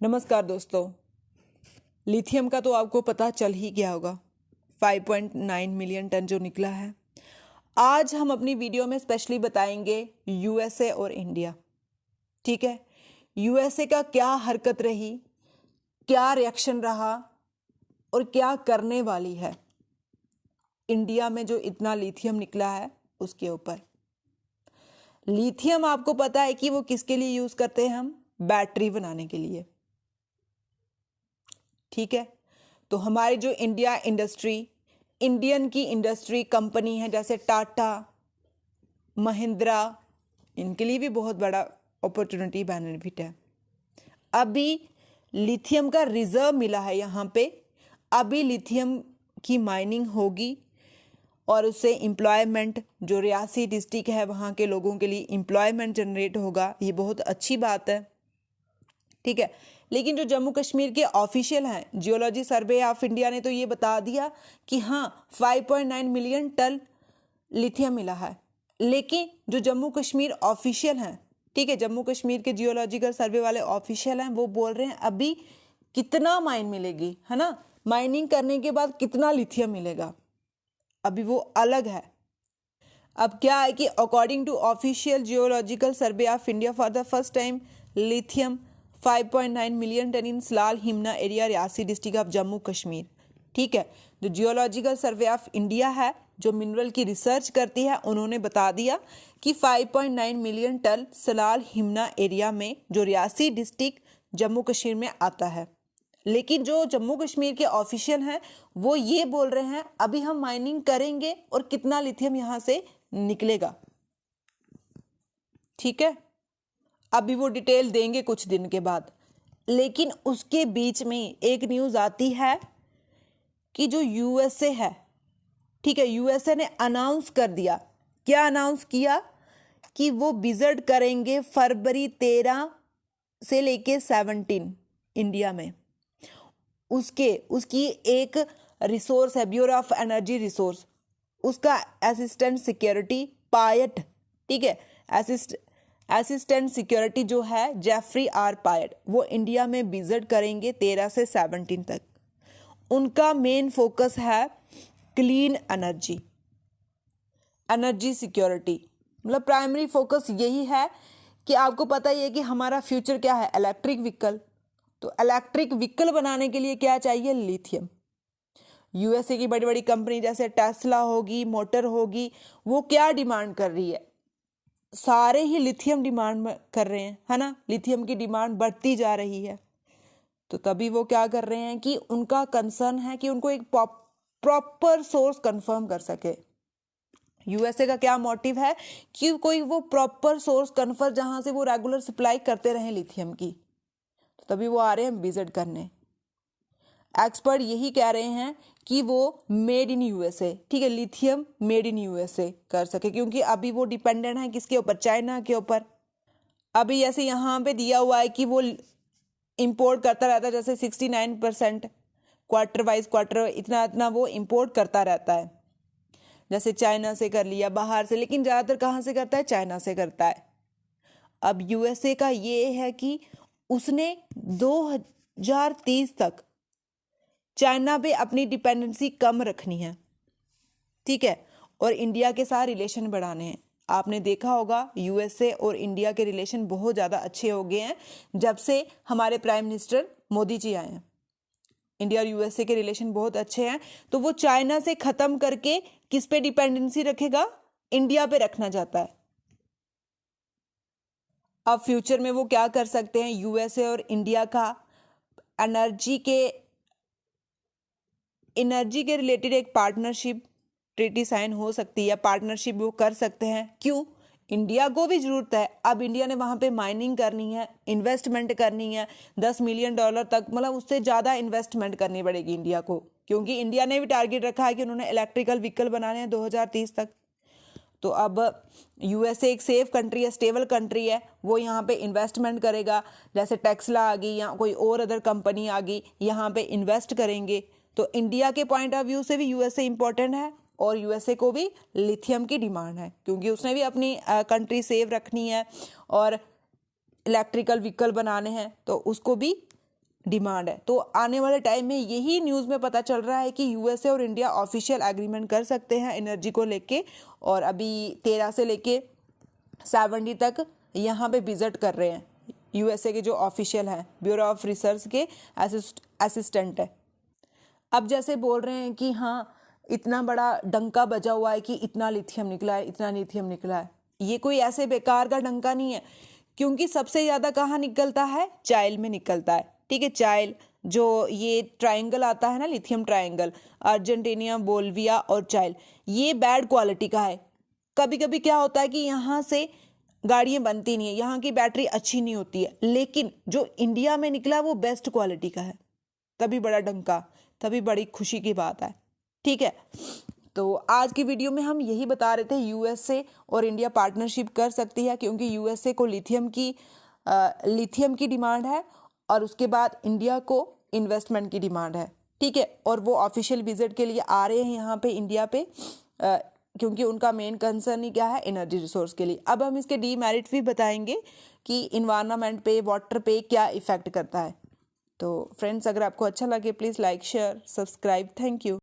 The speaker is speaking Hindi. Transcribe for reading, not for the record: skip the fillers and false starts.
नमस्कार दोस्तों। लिथियम का तो आपको पता चल ही गया होगा, 5.9 मिलियन टन जो निकला है। आज हम अपनी वीडियो में स्पेशली बताएंगे यूएसए और इंडिया। ठीक है, यूएसए का क्या हरकत रही, क्या रिएक्शन रहा और क्या करने वाली है इंडिया में जो इतना लिथियम निकला है उसके ऊपर। लिथियम आपको पता है कि वो किसके लिए यूज करते हैं, हम बैटरी बनाने के लिए। ठीक है, तो हमारी जो इंडियन की इंडस्ट्री कंपनी है जैसे टाटा, महिंद्रा, इनके लिए भी बहुत बड़ा अपॉर्चुनिटी बेनिफिट है। अभी लिथियम का रिजर्व मिला है यहाँ पे, अभी लिथियम की माइनिंग होगी और उससे एम्प्लॉयमेंट, जो रियासी डिस्ट्रिक्ट है वहाँ के लोगों के लिए एम्प्लॉयमेंट जनरेट होगा। ये बहुत अच्छी बात है। ठीक है, लेकिन जो जम्मू कश्मीर के ऑफिशियल हैं, जियोलॉजी सर्वे ऑफ इंडिया ने तो ये बता दिया कि हाँ 5.9 मिलियन टन लिथियम मिला है। लेकिन जो जम्मू कश्मीर ऑफिशियल हैं, ठीक है, जम्मू कश्मीर के जियोलॉजिकल सर्वे वाले ऑफिशियल हैं, वो बोल रहे हैं अभी कितना माइन मिलेगी, है ना, माइनिंग करने के बाद कितना लिथियम मिलेगा, अभी वो अलग है। अब क्या है कि according to official geological survey of India for the first time lithium 5.9 million ton in Salal हिमना area, Reasi district of Jammu Kashmir. ठीक है, जो जियोलॉजिकल सर्वे ऑफ इंडिया है, जो मिनरल की रिसर्च करती है, उन्होंने बता दिया कि 5.9 मिलियन टन सलाल हिमना एरिया में, जो रियासी डिस्ट्रिक्ट जम्मू कश्मीर में आता है। लेकिन जो जम्मू कश्मीर के ऑफिशियल हैं वो ये बोल रहे हैं अभी हम माइनिंग करेंगे और कितना लिथियम यहाँ से निकलेगा। ठीक है, अभी वो डिटेल देंगे कुछ दिन के बाद। लेकिन उसके बीच में एक न्यूज आती है कि जो यूएसए है, ठीक है, यूएसए ने अनाउंस कर दिया। क्या अनाउंस किया कि वो विजिट करेंगे फरवरी 13 से लेके 17 इंडिया में। उसकी एक रिसोर्स है, ब्यूरो ऑफ एनर्जी रिसोर्स, उसका असिस्टेंट सिक्योरिटी पायट, ठीक है, असिस्टेंट सिक्योरिटी जो है जेफरी आर पायट, वो इंडिया में विजिट करेंगे 13 से 17 तक। उनका मेन फोकस है क्लीन एनर्जी सिक्योरिटी, मतलब प्राइमरी फोकस यही है कि आपको पता ही है कि हमारा फ्यूचर क्या है, इलेक्ट्रिक व्हीकल। तो इलेक्ट्रिक व्हीकल बनाने के लिए क्या चाहिए, लिथियम। यूएसए की बड़ी बड़ी कंपनी जैसे टेस्ला होगी, मोटर होगी, वो क्या डिमांड कर रही है, सारे ही लिथियम डिमांड कर रहे हैं, है ना, लिथियम की डिमांड बढ़ती जा रही है। तो तभी वो क्या कर रहे हैं कि उनका कंसर्न है कि उनको एक प्रॉपर सोर्स कंफर्म कर सके। यूएसए का क्या मोटिव है कि कोई वो प्रॉपर सोर्स कंफर्म जहां से वो रेगुलर सप्लाई करते रहे लिथियम की। तो तभी वो आ रहे हैं विजिट करने। एक्सपर्ट यही कह रहे हैं कि वो मेड इन यूएसए, ठीक है, लिथियम मेड इन यूएसए कर सके, क्योंकि अभी वो डिपेंडेंट है किसके ऊपर, चाइना के ऊपर। अभी जैसे यहाँ पे दिया हुआ है कि वो इंपोर्ट करता रहता है, जैसे 69% क्वार्टर इतना इतना वो इंपोर्ट करता रहता है, जैसे चाइना से कर लिया, बाहर से, लेकिन ज़्यादातर कहाँ से करता है, चाइना से करता है। अब यूएसए का ये है कि उसने 2030 तक चाइना पे अपनी डिपेंडेंसी कम रखनी है, ठीक है, और इंडिया के साथ रिलेशन बढ़ाने हैं। आपने देखा होगा यूएसए और इंडिया के रिलेशन बहुत ज़्यादा अच्छे हो गए हैं जब से हमारे प्राइम मिनिस्टर मोदी जी आए हैं। इंडिया और यूएसए के रिलेशन बहुत अच्छे हैं। तो वो चाइना से ख़त्म करके किस पे डिपेंडेंसी रखेगा, इंडिया पे रखना चाहता है। अब फ्यूचर में वो क्या कर सकते हैं, यूएसए और इंडिया का एनर्जी के रिलेटेड एक पार्टनरशिप ट्रीटी साइन हो सकती है, पार्टनरशिप वो कर सकते हैं। क्यों, इंडिया को भी जरूरत है। अब इंडिया ने वहां पे माइनिंग करनी है, इन्वेस्टमेंट करनी है, $10 मिलियन तक, मतलब उससे ज़्यादा इन्वेस्टमेंट करनी पड़ेगी इंडिया को, क्योंकि इंडिया ने भी टारगेट रखा है कि उन्होंने इलेक्ट्रिकल व्हीकल बनाने हैं 2030 तक। तो अब यूएसए एक सेफ कंट्री है, स्टेबल कंट्री है, वो यहाँ पे इन्वेस्टमेंट करेगा। जैसे टेस्ला आ गई या कोई और अदर कंपनी आ गई, यहाँ पे इन्वेस्ट करेंगे। तो इंडिया के पॉइंट ऑफ व्यू से भी यूएसए इंपॉर्टेंट है और यूएसए को भी लिथियम की डिमांड है, क्योंकि उसने भी अपनी कंट्री सेव रखनी है और इलेक्ट्रिकल व्हीकल बनाने हैं, तो उसको भी डिमांड है। तो आने वाले टाइम में यही न्यूज़ में पता चल रहा है कि यूएसए और इंडिया ऑफिशियल एग्रीमेंट कर सकते हैं एनर्जी को लेके, और अभी 13 से लेके 70 तक यहाँ पे विजिट कर रहे हैं यूएसए के जो ऑफिशियल हैं, ब्यूरो ऑफ रिसर्च के असिस्टेंट है। अब जैसे बोल रहे हैं कि हाँ इतना बड़ा डंका बजा हुआ है कि इतना लिथियम निकला है, इतना लिथियम निकला है, ये कोई ऐसे बेकार का डंका नहीं है, क्योंकि सबसे ज़्यादा कहाँ निकलता है, चाइल में निकलता है। ठीक है, चाइल जो ये ट्रायंगल आता है ना, लिथियम ट्रायंगल, अर्जेंटीना, बोल्विया और चाइल, ये बैड क्वालिटी का है। कभी कभी क्या होता है कि यहाँ से गाड़ियाँ बनती नहीं है, यहाँ की बैटरी अच्छी नहीं होती है, लेकिन जो इंडिया में निकला वो बेस्ट क्वालिटी का है, तभी बड़ा डंका, तभी बड़ी खुशी की बात है। ठीक है, तो आज की वीडियो में हम यही बता रहे थे यूएसए और इंडिया पार्टनरशिप कर सकती है, क्योंकि यूएसए को लिथियम की डिमांड है और उसके बाद इंडिया को इन्वेस्टमेंट की डिमांड है। ठीक है, और वो ऑफिशियल विजिट के लिए आ रहे हैं यहाँ पे इंडिया पे, क्योंकि उनका मेन कंसर्न ही क्या है, एनर्जी रिसोर्स के लिए। अब हम इसके डीमेरिट भी बताएंगे कि इन्वायरमेंट पे, वाटर पे क्या इफेक्ट करता है। तो फ्रेंड्स, अगर आपको अच्छा लगे please like, share, subscribe. Thank you.